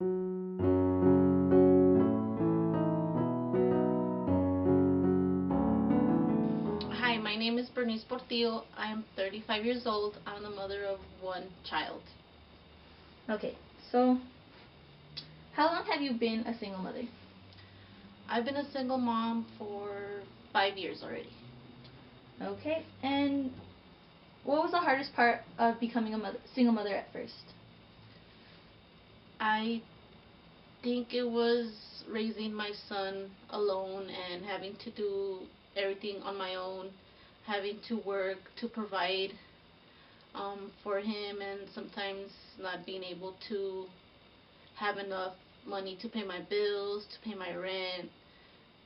Hi, my name is Bernice Portillo. I'm 35 years old. I'm the mother of one child. Okay, so how long have you been a single mother? I've been a single mom for 5 years already. Okay, and what was the hardest part of becoming a single mother at first? I think it was raising my son alone and having to do everything on my own, having to work to provide for him, and sometimes not being able to have enough money to pay my bills, to pay my rent,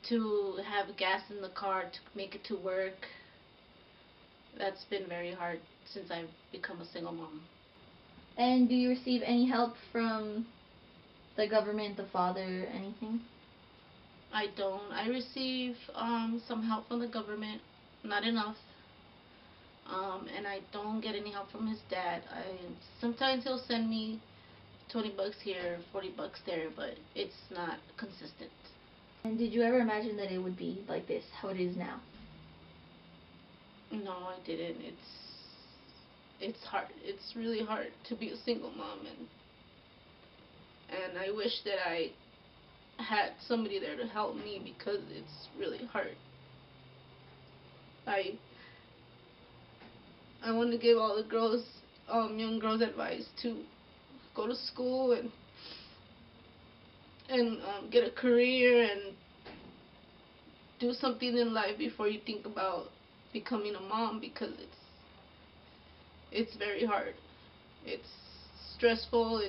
to have gas in the car to make it to work. That's been very hard since I've become a single mom. And do you receive any help from the government, the father, anything? I don't. I receive some help from the government, not enough. And I don't get any help from his dad. Sometimes he'll send me 20 bucks here, 40 bucks there, but it's not consistent. And did you ever imagine that it would be like this, how it is now? No, I didn't. It's hard. It's really hard to be a single mom, and I wish that I had somebody there to help me because it's really hard. I I want to give all the girls, young girls, advice to go to school and get a career and do something in life before you think about becoming a mom, because it's very hard. It's stressful.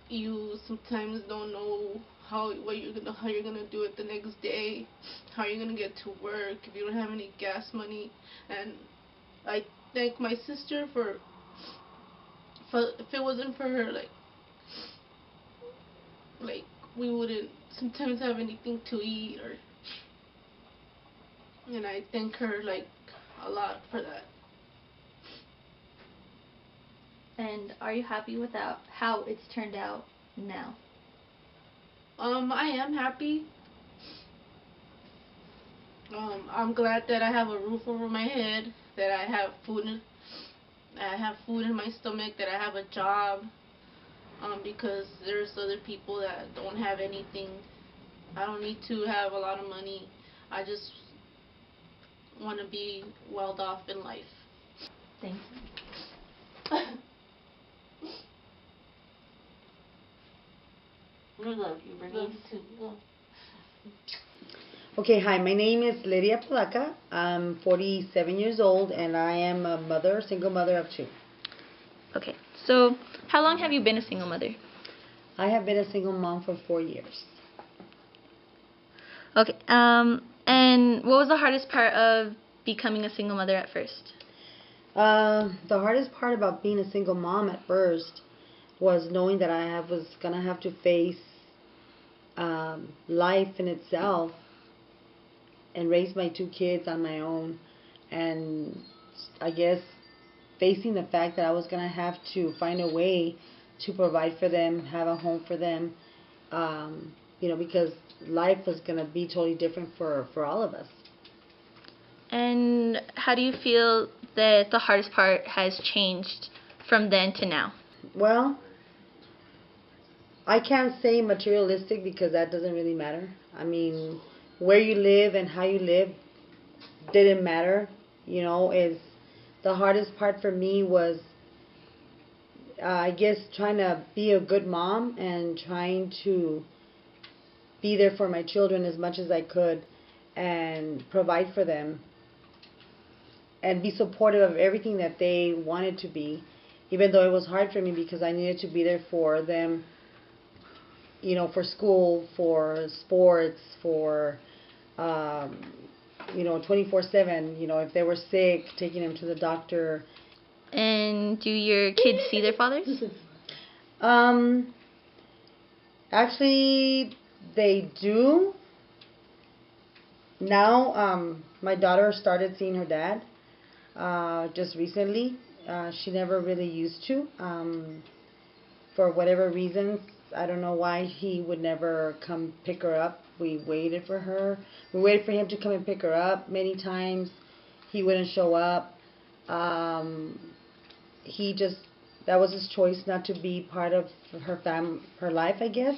You sometimes don't know how you're gonna do it the next day, how you're gonna get to work if you don't have any gas money. And I thank my sister for if it wasn't for her, like we wouldn't sometimes have anything to eat, or and I thank her like a lot for that. And are you happy with how it's turned out now? I am happy. I'm glad that I have a roof over my head, that I have food in my stomach, that I have a job. Because there's other people that don't have anything. I don't need to have a lot of money. I just want to be well off in life. Thanks. Okay, hi, my name is Lydia Palaca. I'm 47 years old and I am a mother, single mother of two. Okay, so how long have you been a single mother? I have been a single mom for 4 years. Okay, and what was the hardest part of becoming a single mother at first? The hardest part about being a single mom at first was knowing that was going to have to face life in itself and raise my two kids on my own, and I guess facing the fact that I was going to have to find a way to provide for them, have a home for them, because life was going to be totally different for all of us. And how do you feel that the hardest part has changed from then to now? Well, I can't say materialistic because that doesn't really matter. I mean, where you live and how you live didn't matter. Is the hardest part for me was, I guess, trying to be a good mom and trying to be there for my children as much as I could and provide for them and be supportive of everything that they wanted to be, even though it was hard for me because I needed to be there for them, for school, for sports, for 24/7, if they were sick, taking them to the doctor. And do your kids see their fathers? Actually, they do. Now, my daughter started seeing her dad just recently. She never really used to. for whatever reasons. I don't know why he would never come pick her up. We waited for her. We waited for him to come and pick her up many times. He wouldn't show up. Um, he just, that was his choice not to be part of her life, I guess.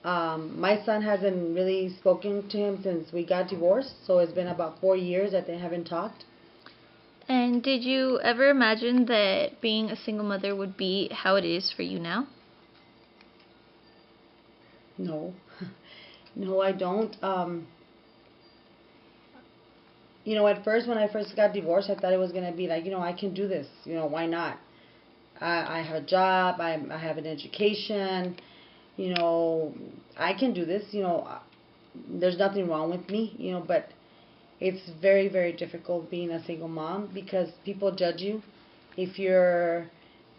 My son hasn't really spoken to him since we got divorced, so it's been about 4 years that they haven't talked. And did you ever imagine that being a single mother would be how it is for you now? No. No, I don't. At first, when I first got divorced, I thought it was going to be like, I can do this. Why not? I have a job, I have an education, I can do this, there's nothing wrong with me, but it's very, very difficult being a single mom because people judge you if you're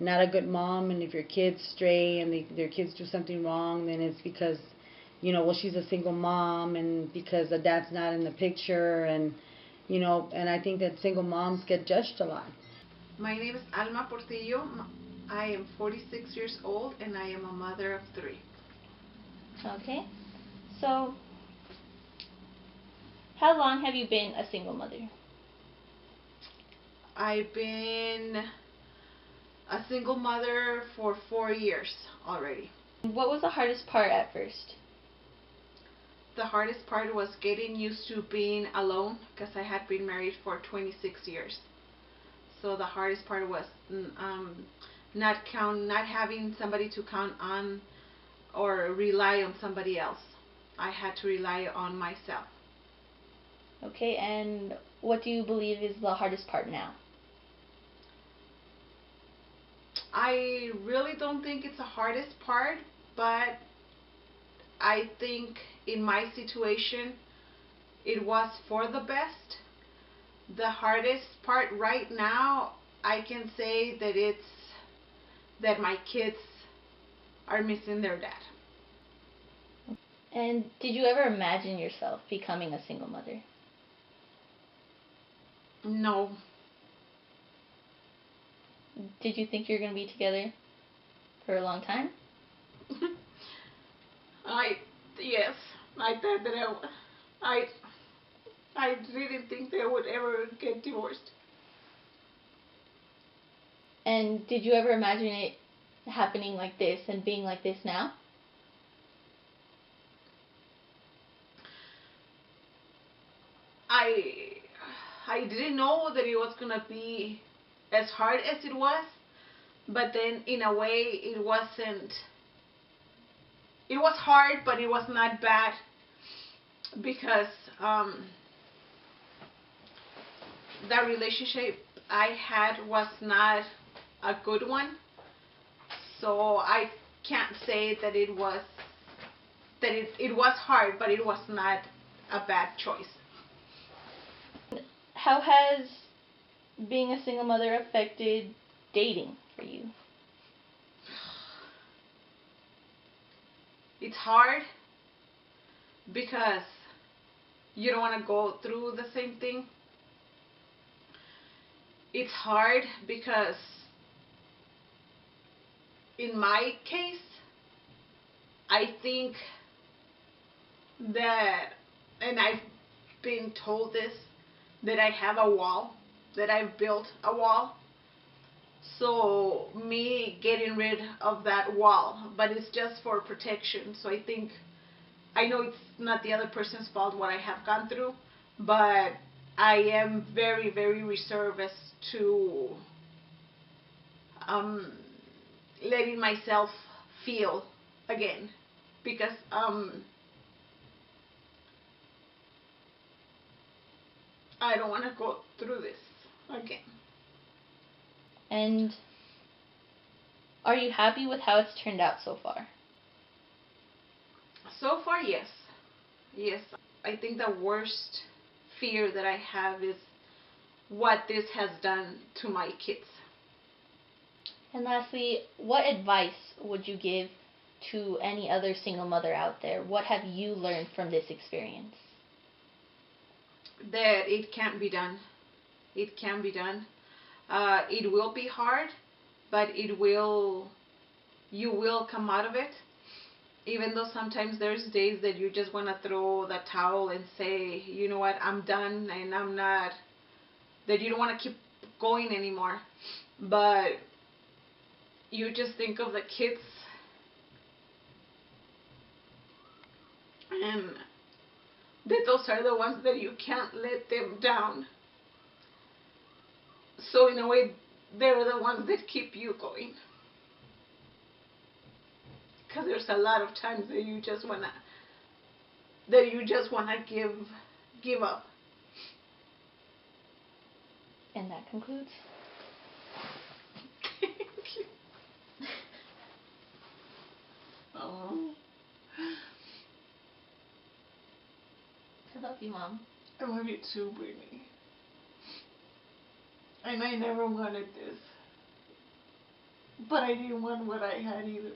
not a good mom, and if your kids stray and their kids do something wrong, then it's because, well, she's a single mom, and because the dad's not in the picture, and I think that single moms get judged a lot. My name is Alma Portillo. I am 46 years old and I am a mother of 3. Okay. So, how long have you been a single mother? I've been a single mother for 4 years already. What was the hardest part at first? The hardest part was getting used to being alone because I had been married for 26 years. So the hardest part was not having somebody to count on or rely on somebody else. I had to rely on myself. Okay, and what do you believe is the hardest part now? I really don't think it's the hardest part, but I think in my situation it was for the best. The hardest part right now, I can say that it's that my kids are missing their dad. And did you ever imagine yourself becoming a single mother? No. Did you think you were going to be together for a long time? Yes, I thought that I didn't think they would ever get divorced. And did you ever imagine it happening like this and being like this now? I didn't know that it was gonna be as hard as it was, but then in a way it wasn't. It was hard, but it was not bad because the relationship I had was not a good one. So I can't say that it was hard, but it was not a bad choice. How has being a single mother affected dating for you? It's hard because you don't want to go through the same thing. It's hard because in my case, I think that, and I've been told this, that I have a wall, that I've built a wall. So me getting rid of that wall, but it's just for protection. So I know it's not the other person's fault what I have gone through, but I am very, very reserved as to letting myself feel again, because I don't want to go through this again. And are you happy with how it's turned out so far? So far, yes. Yes. I think the worst fear that I have is what this has done to my kids. And lastly, what advice would you give to any other single mother out there? What have you learned from this experience? That it can be done. It can be done. It will be hard, but it will you will come out of it. Even though sometimes there's days that you just want to throw the towel and say, you know what, I'm done and I'm not, that you don't want to keep going anymore. But you just think of the kids and that those are the ones that you can't let them down. So in a way, they're the ones that keep you going. Because there's a lot of times that you just wanna give up. And that concludes. Oh, I love you, Mom. I love you too, Brittany. And I never wanted this, but I didn't want what I had either.